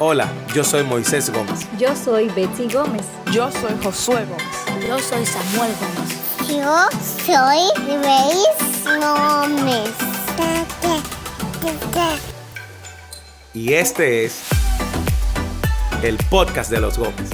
Hola, yo soy Moisés Gómez. Yo soy Betsy Gómez. Yo soy Josué Gómez. Yo soy Samuel Gómez. Yo soy Grace Gómez. Y este es el podcast de los Gómez.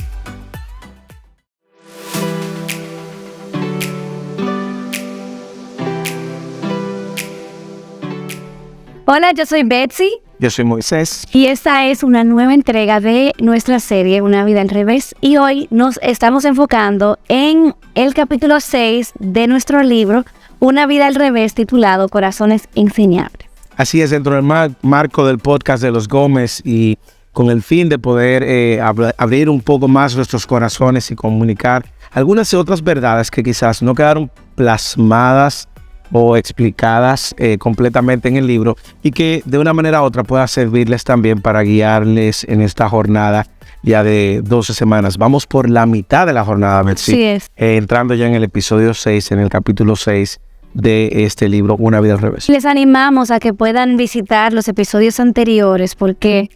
Hola, yo soy Betsy. Yo soy Moisés. Y esta es una nueva entrega de nuestra serie Una vida al revés. Y hoy nos estamos enfocando en el capítulo 6 de nuestro libro Una vida al revés, titulado Corazones Enseñables. Así es, dentro del marco del podcast de los Gómez y con el fin de poder abrir un poco más nuestros corazones y comunicar algunas otras verdades que quizás no quedaron plasmadas o explicadas completamente en el libro y que de una manera u otra pueda servirles también para guiarles en esta jornada ya de 12 semanas. Vamos por la mitad de la jornada, Betsy. Sí es. Entrando ya en el episodio 6, en el capítulo 6 de este libro, Una vida al revés. Les animamos a que puedan visitar los episodios anteriores porque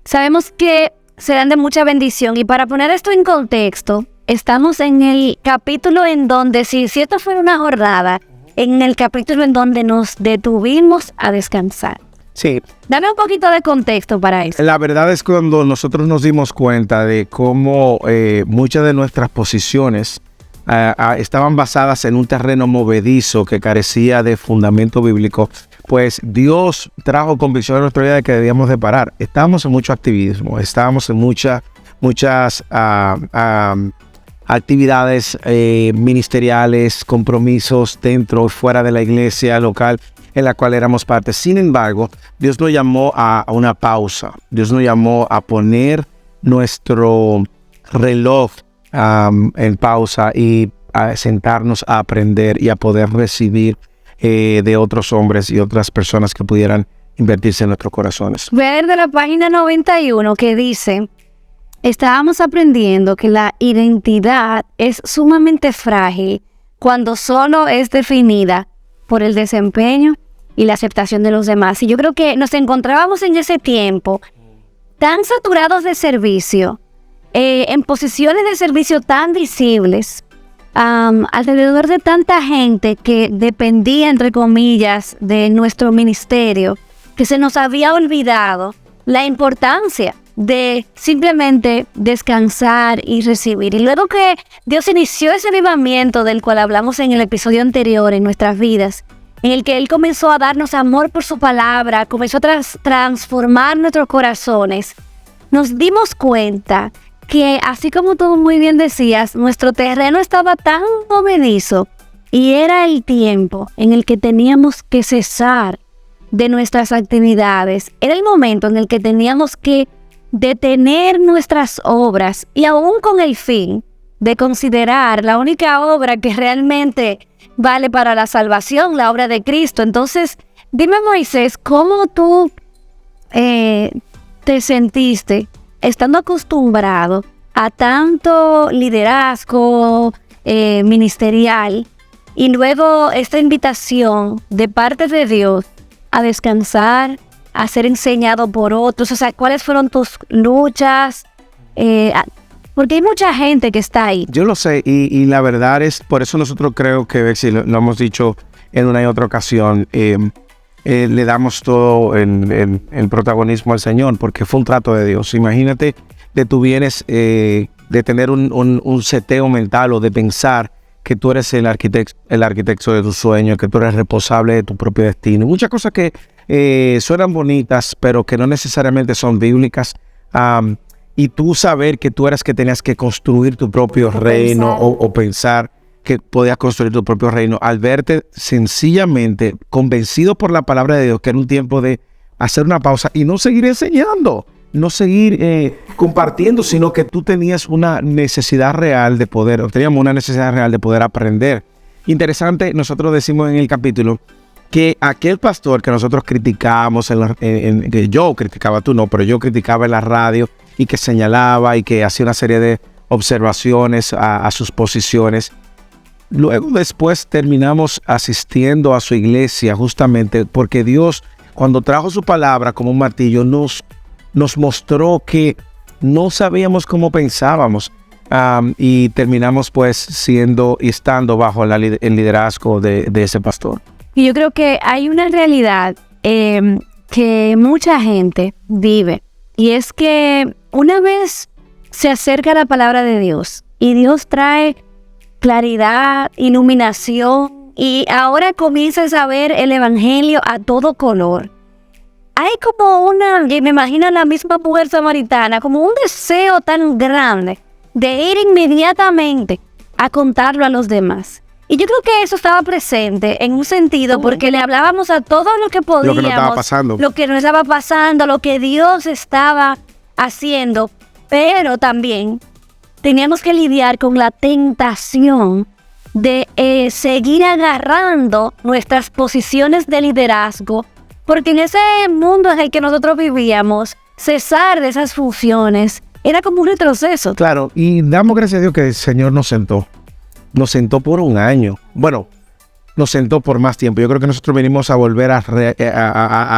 sabemos que serán de mucha bendición. Y para poner esto en contexto, estamos en el capítulo en donde, si esto fuera una jornada, en el capítulo en donde nos detuvimos a descansar. Sí. Dame un poquito de contexto para eso. La verdad es cuando nosotros nos dimos cuenta de cómo muchas de nuestras posiciones estaban basadas en un terreno movedizo que carecía de fundamento bíblico, pues Dios trajo convicción a nuestra vida de que debíamos de parar. Estábamos en mucho activismo, estábamos en muchas actividades ministeriales, compromisos dentro y fuera de la iglesia local en la cual éramos parte. Sin embargo, Dios nos llamó a una pausa. Dios nos llamó a poner nuestro reloj en pausa y a sentarnos a aprender y a poder recibir de otros hombres y otras personas que pudieran invertirse en nuestros corazones. Voy a leer de la página 91 que dice: estábamos aprendiendo que la identidad es sumamente frágil cuando solo es definida por el desempeño y la aceptación de los demás. Y yo creo que nos encontrábamos en ese tiempo tan saturados de servicio, en posiciones de servicio tan visibles, alrededor de tanta gente que dependía, entre comillas, de nuestro ministerio, que se nos había olvidado la importancia de simplemente descansar y recibir. Y luego que Dios inició ese avivamiento del cual hablamos en el episodio anterior en nuestras vidas, en el que Él comenzó a darnos amor por su palabra, comenzó a transformar nuestros corazones, nos dimos cuenta que, así como tú muy bien decías, nuestro terreno estaba tan movedizo y era el tiempo en el que teníamos que cesar de nuestras actividades. Era el momento en el que teníamos que detener nuestras obras y aún con el fin de considerar la única obra que realmente vale para la salvación, la obra de Cristo. Entonces, dime, Moisés, ¿cómo tú te sentiste estando acostumbrado a tanto liderazgo ministerial y luego esta invitación de parte de Dios a descansar, a ser enseñado por otros? O sea, ¿cuáles fueron tus luchas? Porque hay mucha gente que está ahí. Yo lo sé, y la verdad es, por eso nosotros creo que, Betsy, lo hemos dicho en una y otra ocasión, le damos todo el protagonismo al Señor, porque fue un trato de Dios. Imagínate de tú vienes de tener un seteo mental o de pensar que tú eres el arquitecto de tu sueño, que tú eres responsable de tu propio destino. Muchas cosas que suenan bonitas, pero que no necesariamente son bíblicas. Y tú saber que tú eras que tenías que construir tu propio reino o pensar que podías construir tu propio reino, al verte sencillamente convencido por la palabra de Dios que era un tiempo de hacer una pausa y no seguir enseñando, no seguir compartiendo, sino que tú tenías una necesidad real de poder, o teníamos una necesidad real de poder aprender. Interesante, nosotros decimos en el capítulo que aquel pastor que nosotros criticábamos, que yo criticaba, tú no, pero yo criticaba en la radio y que señalaba y que hacía una serie de observaciones a sus posiciones, luego después terminamos asistiendo a su iglesia justamente porque Dios, cuando trajo su palabra como un martillo, nos nos mostró que no sabíamos cómo pensábamos, y terminamos pues siendo y estando bajo el liderazgo de ese pastor. Y yo creo que hay una realidad que mucha gente vive, y es que una vez se acerca a la palabra de Dios y Dios trae claridad, iluminación, y ahora comienzas a ver el evangelio a todo color. Hay como y me imagino la misma mujer samaritana, como un deseo tan grande de ir inmediatamente a contarlo a los demás. Y yo creo que eso estaba presente en un sentido, porque le hablábamos a todo lo que podíamos, lo que nos estaba pasando, lo que Dios estaba haciendo, pero también teníamos que lidiar con la tentación de seguir agarrando nuestras posiciones de liderazgo, porque en ese mundo en el que nosotros vivíamos, cesar de esas funciones era como un retroceso. Claro, y damos gracias a Dios que el Señor nos sentó por un año. Bueno, nos sentó por más tiempo. Yo creo que nosotros venimos a volver a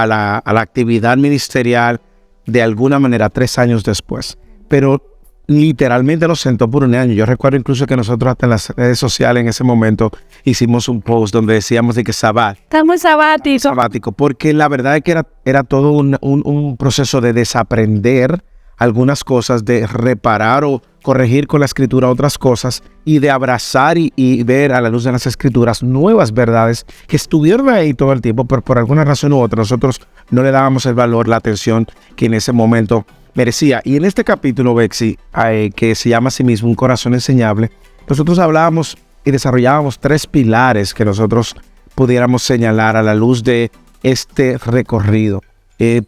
la actividad ministerial de alguna manera 3 años después. Pero literalmente nos sentó por un año. Yo recuerdo incluso que nosotros hasta en las redes sociales en ese momento hicimos un post donde decíamos de que estamos sabático, porque la verdad es que era todo un proceso de desaprender algunas cosas, de reparar o corregir con la escritura otras cosas, y de abrazar y ver a la luz de las escrituras nuevas verdades que estuvieron ahí todo el tiempo, pero por alguna razón u otra nosotros no le dábamos el valor, la atención que en ese momento merecía. Y en este capítulo, Bexy, que se llama así mismo Un Corazón Enseñable, nosotros hablábamos y desarrollábamos 3 pilares que nosotros pudiéramos señalar a la luz de este recorrido.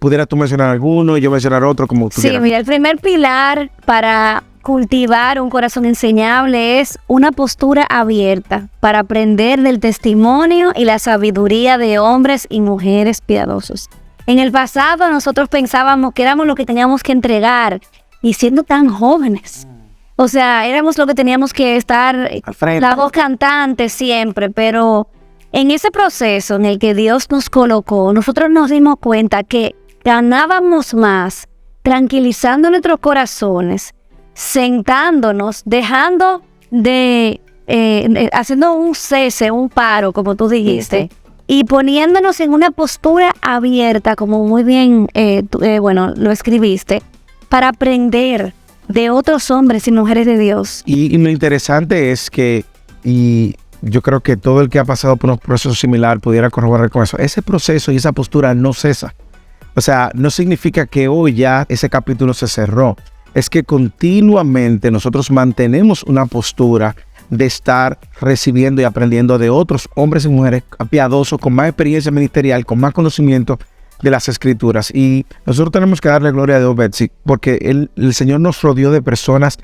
¿Pudiera tú mencionar alguno y yo mencionar otro como tú quieras? Sí, mira, el primer pilar para cultivar un corazón enseñable es una postura abierta para aprender del testimonio y la sabiduría de hombres y mujeres piadosos. En el pasado nosotros pensábamos que éramos lo que teníamos que entregar, y siendo tan jóvenes, o sea, éramos lo que teníamos que estar al frente, la voz cantante siempre, pero en ese proceso en el que Dios nos colocó, nosotros nos dimos cuenta que ganábamos más tranquilizando nuestros corazones, sentándonos, dejando de, haciendo un cese, un paro, como tú dijiste, y poniéndonos en una postura abierta, como muy bien, lo escribiste, para aprender de otros hombres y mujeres de Dios. Y lo interesante es que, y yo creo que todo el que ha pasado por un proceso similar pudiera corroborar con eso. Ese proceso y esa postura no cesa. O sea, no significa que hoy ya ese capítulo se cerró. Es que continuamente nosotros mantenemos una postura de estar recibiendo y aprendiendo de otros hombres y mujeres piadosos, con más experiencia ministerial, con más conocimiento de las escrituras. Y nosotros tenemos que darle gloria a Dios, Betsy, porque el Señor nos rodeó de personas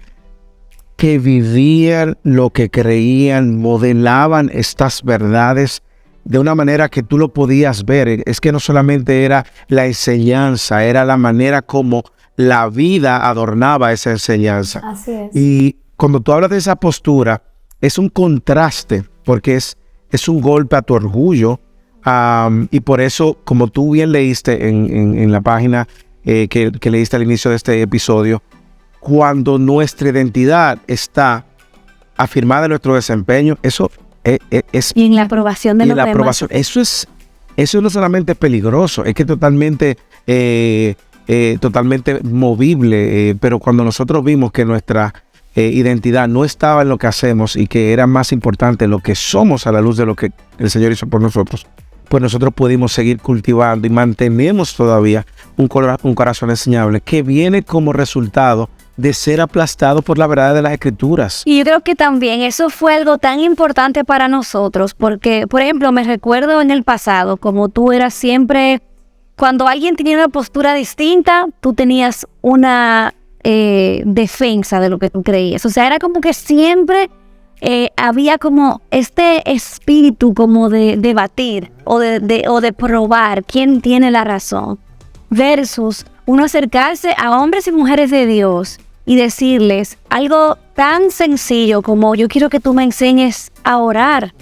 que vivían lo que creían, modelaban estas verdades de una manera que tú lo podías ver. Es que no solamente era la enseñanza, era la manera como la vida adornaba esa enseñanza. Así es. Y cuando tú hablas de esa postura, es un contraste, porque es un golpe a tu orgullo, y por eso, como tú bien leíste en la página que leíste al inicio de este episodio, cuando nuestra identidad está afirmada en nuestro desempeño, eso es... Y en la aprobación de los demás. Eso es no solamente peligroso, es que totalmente movible, pero cuando nosotros vimos que nuestra identidad no estaba en lo que hacemos y que era más importante lo que somos a la luz de lo que el Señor hizo por nosotros, pues nosotros pudimos seguir cultivando y mantenemos todavía un corazón enseñable que viene como resultado de ser aplastado por la verdad de las Escrituras. Y yo creo que también eso fue algo tan importante para nosotros, porque, por ejemplo, me recuerdo en el pasado, como tú eras siempre, cuando alguien tenía una postura distinta, tú tenías una defensa de lo que tú creías. O sea, era como que siempre había como este espíritu como de debatir o de probar quién tiene la razón, versus uno acercarse a hombres y mujeres de Dios y decirles algo tan sencillo como: yo quiero que tú me enseñes a orar.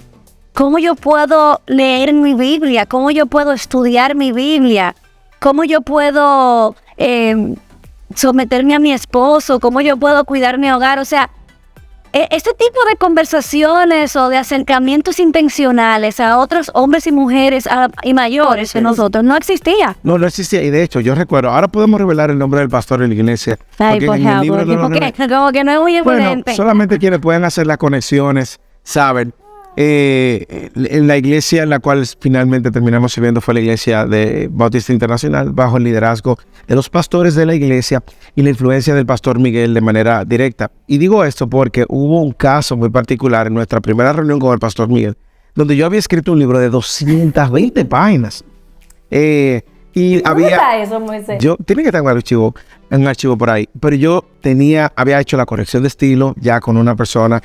¿Cómo yo puedo leer mi Biblia? ¿Cómo yo puedo estudiar mi Biblia? cómo yo puedo someterme a mi esposo, cómo yo puedo cuidar mi hogar. O sea, este tipo de conversaciones o de acercamientos intencionales a otros hombres y mujeres y mayores que nosotros no existía. No existía. Y de hecho, yo recuerdo, ahora podemos revelar el nombre del pastor en la iglesia. Ay, por favor, como que no es muy evidente. Bueno, solamente quienes pueden hacer las conexiones saben. En la iglesia en la cual finalmente terminamos sirviendo fue la iglesia de Bautista Internacional, bajo el liderazgo de los pastores de la iglesia y la influencia del pastor Miguel de manera directa. Y digo esto porque hubo un caso muy particular en nuestra primera reunión con el pastor Miguel, donde yo había escrito un libro de 220 páginas. Y ¿Dónde está eso, Moisés? Tiene que estar en un archivo por ahí, pero yo había hecho la corrección de estilo ya con una persona,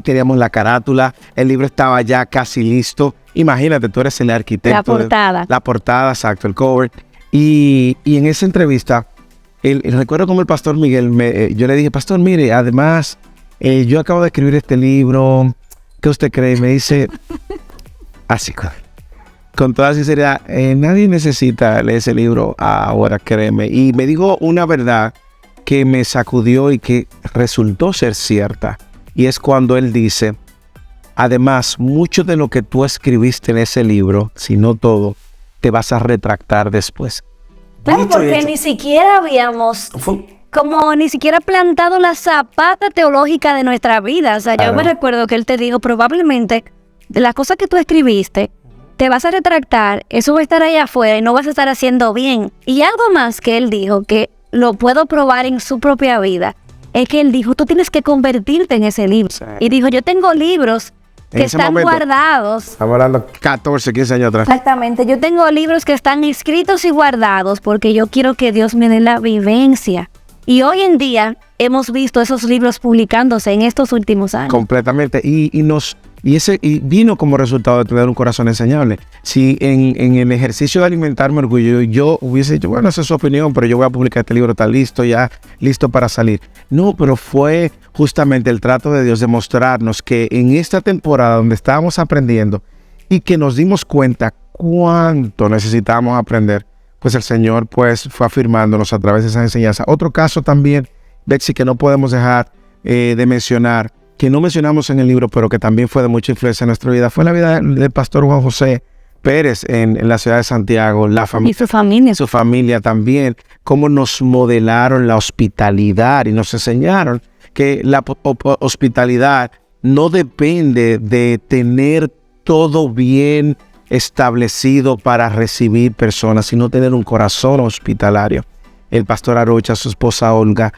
teníamos la carátula, el libro estaba ya casi listo. Imagínate, tú eres el arquitecto. La portada. La portada, exacto, el cover. Y en esa entrevista, recuerdo como el pastor Miguel, yo le dije, pastor, mire, además, yo acabo de escribir este libro, ¿qué usted cree? Me dice, así con toda sinceridad, nadie necesita leer ese libro ahora, créeme. Y me dijo una verdad que me sacudió y que resultó ser cierta. Y es cuando él dice, además, mucho de lo que tú escribiste en ese libro, si no todo, te vas a retractar después. Claro, porque ni siquiera habíamos ni siquiera plantado la zapata teológica de nuestra vida. O sea, yo me recuerdo que él te dijo, probablemente, de las cosas que tú escribiste, te vas a retractar, eso va a estar allá afuera y no vas a estar haciendo bien. Y algo más que él dijo, que lo puedo probar en su propia vida, es que él dijo, tú tienes que convertirte en ese libro. Sí. Y dijo, yo tengo libros que están guardados. Estamos hablando 14, 15 años atrás. Exactamente, yo tengo libros que están escritos y guardados porque yo quiero que Dios me dé la vivencia. Y hoy en día hemos visto esos libros publicándose en estos últimos años. Completamente. Y vino como resultado de tener un corazón enseñable. Si en el ejercicio de alimentarme orgullo, yo hubiese dicho, bueno, esa es su opinión, pero yo voy a publicar este libro, está listo, ya listo para salir. No, pero fue justamente el trato de Dios de mostrarnos que en esta temporada donde estábamos aprendiendo y que nos dimos cuenta cuánto necesitábamos aprender, pues el Señor pues fue afirmándonos a través de esa enseñanza. Otro caso también, Betsy, que no podemos dejar de mencionar, que no mencionamos en el libro, pero que también fue de mucha influencia en nuestra vida, fue la vida del pastor Juan José Pérez en la ciudad de Santiago. Y su familia. Su familia también, cómo nos modelaron la hospitalidad y nos enseñaron que la hospitalidad no depende de tener todo bien establecido para recibir personas, sino tener un corazón hospitalario. El pastor Arocha, su esposa Olga,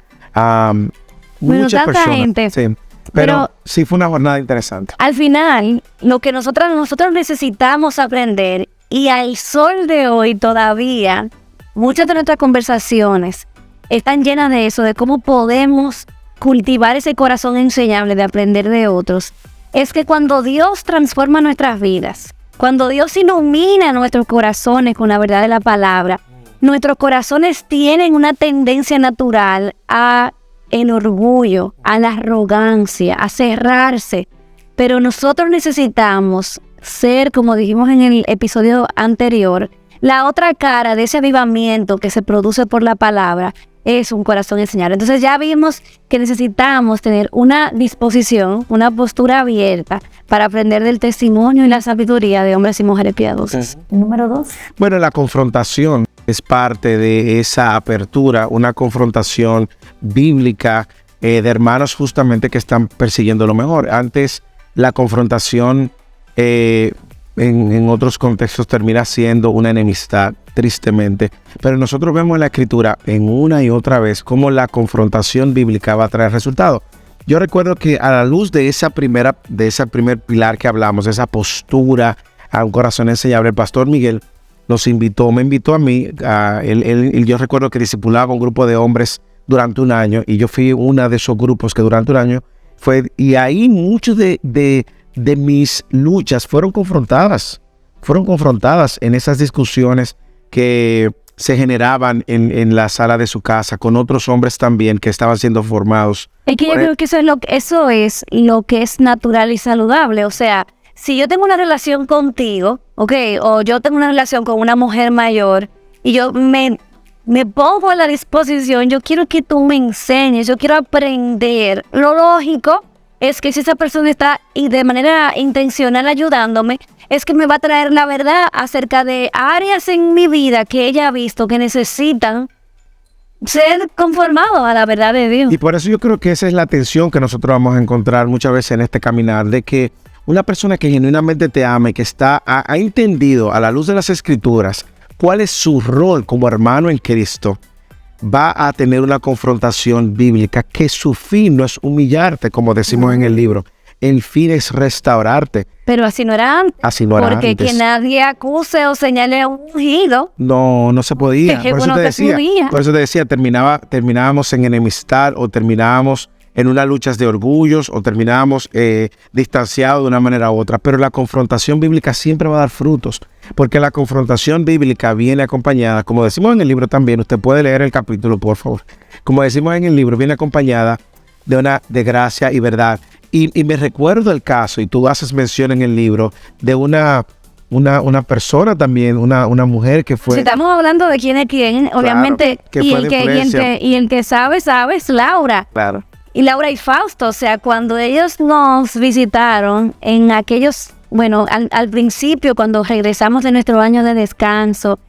muchas personas. Gente. Sí. Pero sí fue una jornada interesante. Al final, lo que nosotros necesitamos aprender, y al sol de hoy todavía, muchas de nuestras conversaciones están llenas de eso, de cómo podemos cultivar ese corazón enseñable de aprender de otros, es que cuando Dios transforma nuestras vidas, cuando Dios ilumina nuestros corazones con la verdad de la palabra, nuestros corazones tienen una tendencia natural a el orgullo, a la arrogancia, a cerrarse. Pero nosotros necesitamos ser, como dijimos en el episodio anterior, la otra cara de ese avivamiento que se produce por la palabra es un corazón enseñable. Entonces ya vimos que necesitamos tener una disposición, una postura abierta para aprender del testimonio y la sabiduría de hombres y mujeres piadosos. Número 2. Bueno, la confrontación es parte de esa apertura, una confrontación bíblica de hermanos justamente que están persiguiendo lo mejor. Antes la confrontación en otros contextos termina siendo una enemistad, tristemente. Pero nosotros vemos en la Escritura en una y otra vez cómo la confrontación bíblica va a traer resultados. Yo recuerdo que a la luz de ese primer pilar que hablamos, de esa postura a un corazón enseñable, el pastor Miguel me invitó a mí. Yo recuerdo que discipulaba un grupo de hombres durante un año y yo fui una de esos grupos que durante un año y ahí muchos de mis luchas fueron confrontadas en esas discusiones que se generaban en la sala de su casa con otros hombres también que estaban siendo formados. Es que yo creo que eso es lo que es natural y saludable. O sea, si yo tengo una relación contigo, o yo tengo una relación con una mujer mayor y yo me pongo a la disposición, yo quiero que tú me enseñes, yo quiero aprender. Lo lógico es que si esa persona está y de manera intencional ayudándome, es que me va a traer la verdad acerca de áreas en mi vida que ella ha visto que necesitan ser conformados a la verdad de Dios. Y por eso yo creo que esa es la tensión que nosotros vamos a encontrar muchas veces en este caminar, de que una persona que genuinamente te ama y que ha entendido a la luz de las Escrituras cuál es su rol como hermano en Cristo, va a tener una confrontación bíblica que su fin no es humillarte, como decimos en el libro. El fin es restaurarte. Pero así no era antes. Así no era porque antes. que nadie acuse o señale a un ungido. No se podía. Que Por eso bueno, te que decía, podía. por eso te decía, terminábamos en enemistad o terminábamos en unas luchas de orgullos o terminábamos distanciados de una manera u otra. Pero la confrontación bíblica siempre va a dar frutos, porque la confrontación bíblica viene acompañada, como decimos en el libro también, usted puede leer el capítulo, por favor. Como decimos en el libro, viene acompañada de gracia y verdad. Y me recuerdo el caso, y tú haces mención en el libro, de una persona también, una mujer que fue... Si estamos hablando de quién es quién, obviamente, que y fue el de influencia. y el que sabe es Laura. Claro. Y Laura y Fausto, o sea, cuando ellos nos visitaron en aquellos, bueno, al principio, cuando regresamos de nuestro año de descanso,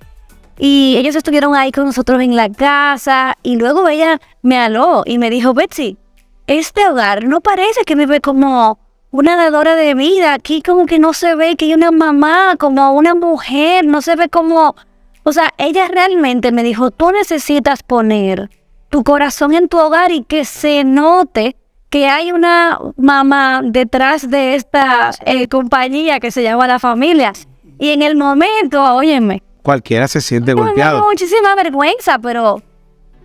y ellos estuvieron ahí con nosotros en la casa, y luego ella me habló y me dijo, Betsy, este hogar no parece que vive como una dadora de vida. Aquí como que no se ve que hay una mamá, como una mujer, no se ve como... O sea, ella realmente me dijo, tú necesitas poner tu corazón en tu hogar y que se note que hay una mamá detrás de esta compañía que se llama La Familia. Y en el momento, óyeme, Cualquiera se siente me golpeado. da muchísima vergüenza, pero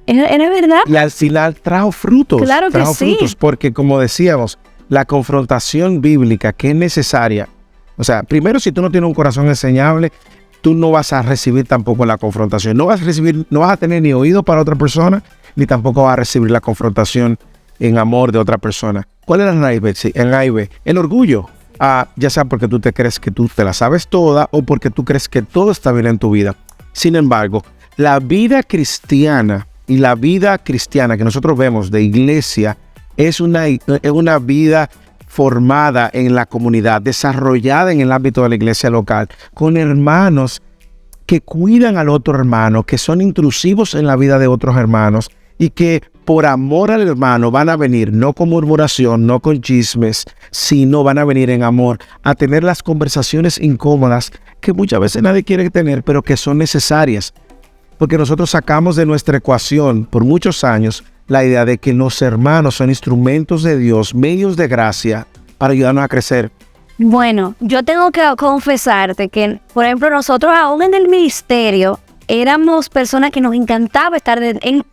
es verdad. Y al final trajo frutos. Claro que trajo sí. frutos, porque como decíamos, la confrontación bíblica que es necesaria. O sea, primero, si tú no tienes un corazón enseñable, tú no vas a recibir tampoco la confrontación. No vas a tener ni oído para otra persona, ni tampoco vas a recibir la confrontación en amor de otra persona. ¿Cuál es la raíz, Betsy? El orgullo. Ya sea porque tú te crees que tú te la sabes toda o porque tú crees que todo está bien en tu vida. Sin embargo, la vida cristiana y la vida cristiana que nosotros vemos de iglesia es una vida formada en la comunidad, desarrollada en el ámbito de la iglesia local, con hermanos que cuidan al otro hermano, que son intrusivos en la vida de otros hermanos y que por amor al hermano van a venir, no con murmuración, no con chismes, sino van a venir en amor a tener las conversaciones incómodas que muchas veces nadie quiere tener, pero que son necesarias. Porque nosotros sacamos de nuestra ecuación por muchos años la idea de que los hermanos son instrumentos de Dios, medios de gracia para ayudarnos a crecer. Bueno, yo tengo que confesarte que, por ejemplo, nosotros aún en el ministerio éramos personas que nos encantaba estar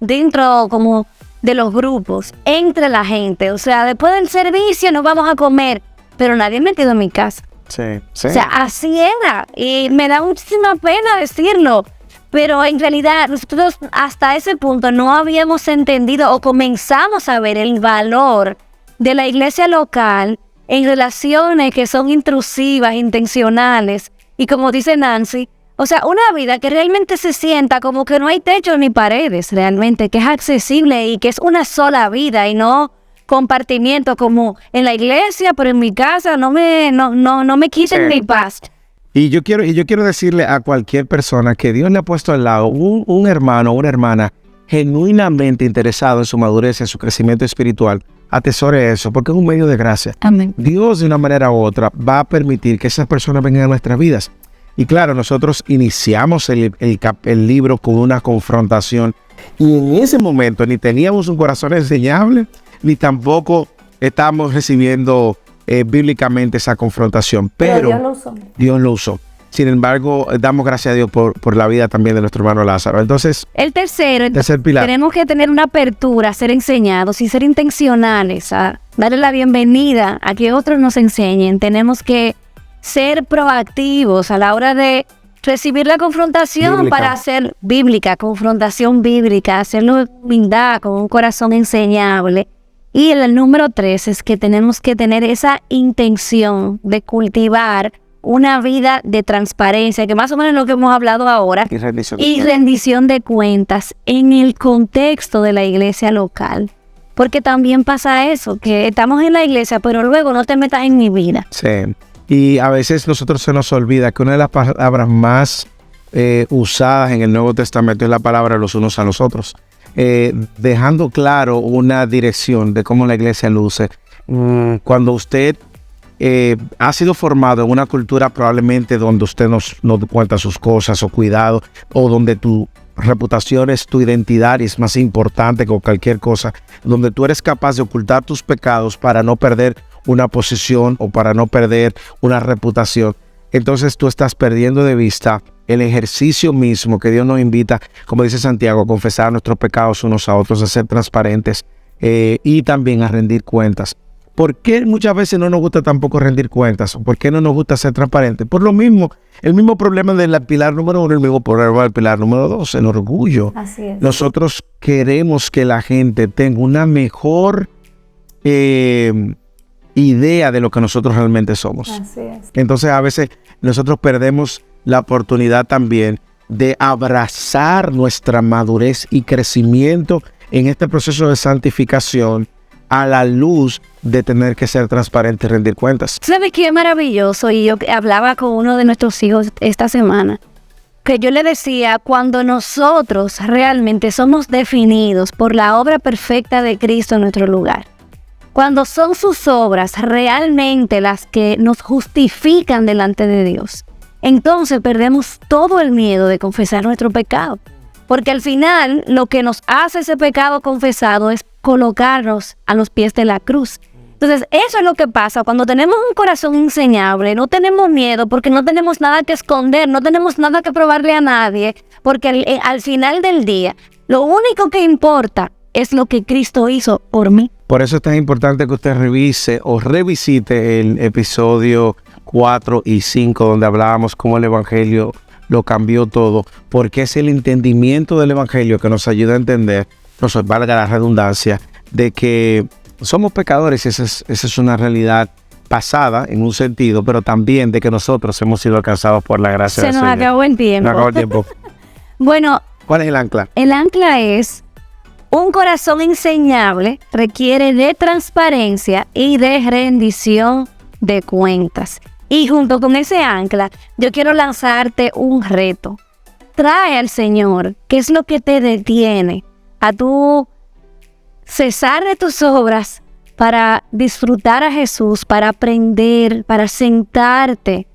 dentro como de los grupos, entre la gente. O sea, después del servicio nos vamos a comer, pero nadie me quedó en mi casa. Sí. O sea, así era. Y me da muchísima pena decirlo. Pero en realidad nosotros hasta ese punto no habíamos entendido o comenzamos a ver el valor de la iglesia local en relaciones que son intrusivas, intencionales. Y como dice Nancy, o sea, una vida que realmente se sienta como que no hay techo ni paredes realmente, que es accesible y que es una sola vida y no compartimiento como en la iglesia, pero en mi casa no me quiten mi paz. Y yo quiero decirle a cualquier persona que Dios le ha puesto al lado un hermano o una hermana genuinamente interesado en su madurez, en su crecimiento espiritual. Atesore eso, porque es un medio de gracia. Amén. Dios de una manera u otra va a permitir que esas personas vengan a nuestras vidas. Y claro, nosotros iniciamos el libro con una confrontación y en ese momento ni teníamos un corazón enseñable, ni tampoco estábamos recibiendo bíblicamente esa confrontación, pero Dios lo usó. Sin embargo, damos gracias a Dios por la vida también de nuestro hermano Lázaro. Entonces, el tercer pilar. Tenemos que tener una apertura a ser enseñados y ser intencionales, a darle la bienvenida a que otros nos enseñen. Tenemos que ser proactivos a la hora de recibir la confrontación Bíblica. para hacer confrontación bíblica, hacerlo con humildad, con un corazón enseñable. Y el número 3 es que tenemos que tener esa intención de cultivar una vida de transparencia, que más o menos es lo que hemos hablado ahora, Y rendición de y cuentas. rendición de cuentas en el contexto de la iglesia local. Porque también pasa eso, que estamos en la iglesia, pero luego no te metas en mi vida. Sí. Y a veces nosotros se nos olvida que una de las palabras más usadas en el Nuevo Testamento es la palabra los unos a los otros. Dejando claro una dirección de cómo la iglesia luce. Cuando usted ha sido formado en una cultura probablemente donde usted no cuenta sus cosas o cuidado, o donde tu reputación es tu identidad y es más importante que cualquier cosa, donde tú eres capaz de ocultar tus pecados para no perder una posición o para no perder una reputación, entonces tú estás perdiendo de vista el ejercicio mismo que Dios nos invita, como dice Santiago, a confesar nuestros pecados unos a otros, a ser transparentes y también a rendir cuentas. ¿Por qué muchas veces no nos gusta tampoco rendir cuentas? ¿Por qué no nos gusta ser transparentes? Por lo mismo, el mismo problema del pilar número 1, el mismo problema del pilar número 2, el orgullo. Así es. Nosotros queremos que la gente tenga una mejor idea de lo que nosotros realmente somos. Así es. Entonces a veces nosotros perdemos la oportunidad también de abrazar nuestra madurez y crecimiento en este proceso de santificación a la luz de tener que ser transparente y rendir cuentas. ¿Sabes qué maravilloso? Y yo hablaba con uno de nuestros hijos esta semana, que yo le decía, cuando nosotros realmente somos definidos por la obra perfecta de Cristo en nuestro lugar, cuando son sus obras realmente las que nos justifican delante de Dios, entonces perdemos todo el miedo de confesar nuestro pecado. Porque al final lo que nos hace ese pecado confesado es colocarnos a los pies de la cruz. Entonces eso es lo que pasa cuando tenemos un corazón enseñable, no tenemos miedo porque no tenemos nada que esconder, no tenemos nada que probarle a nadie, porque al final del día lo único que importa es lo que Cristo hizo por mí. Por eso es tan importante que usted revise o revisite el episodio 4 y 5 donde hablábamos cómo el Evangelio lo cambió todo, porque es el entendimiento del Evangelio que nos ayuda a entender, nos valga la redundancia, de que somos pecadores. Esa es una realidad pasada en un sentido, pero también de que nosotros hemos sido alcanzados por la gracia de Se Dios. nos acabó el tiempo. Nos acabó el tiempo. Bueno, ¿Cuál es el ancla? el ancla es: un corazón enseñable requiere de transparencia y de rendición de cuentas. Y junto con ese ancla, yo quiero lanzarte un reto. Trae al Señor, ¿qué es lo que te detiene a tú cesar de tus obras para disfrutar a Jesús, para aprender, para sentarte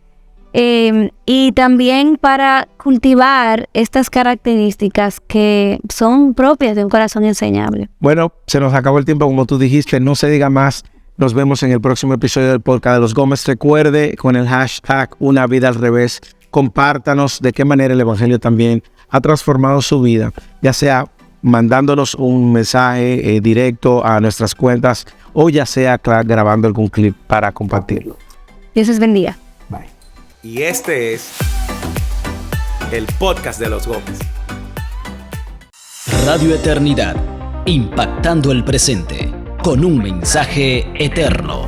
y también para cultivar estas características que son propias de un corazón enseñable? Bueno, se nos acabó el tiempo, como tú dijiste, no se diga más. Nos vemos en el próximo episodio del podcast de los Gómez. Recuerde, con el hashtag Una Vida al Revés, compártanos de qué manera el Evangelio también ha transformado su vida, ya sea mandándonos un mensaje directo a nuestras cuentas o ya sea grabando algún clip para compartirlo. Dios les bendiga. Bye. Y este es el podcast de los Gómez. Radio Eternidad, impactando el presente con un mensaje eterno.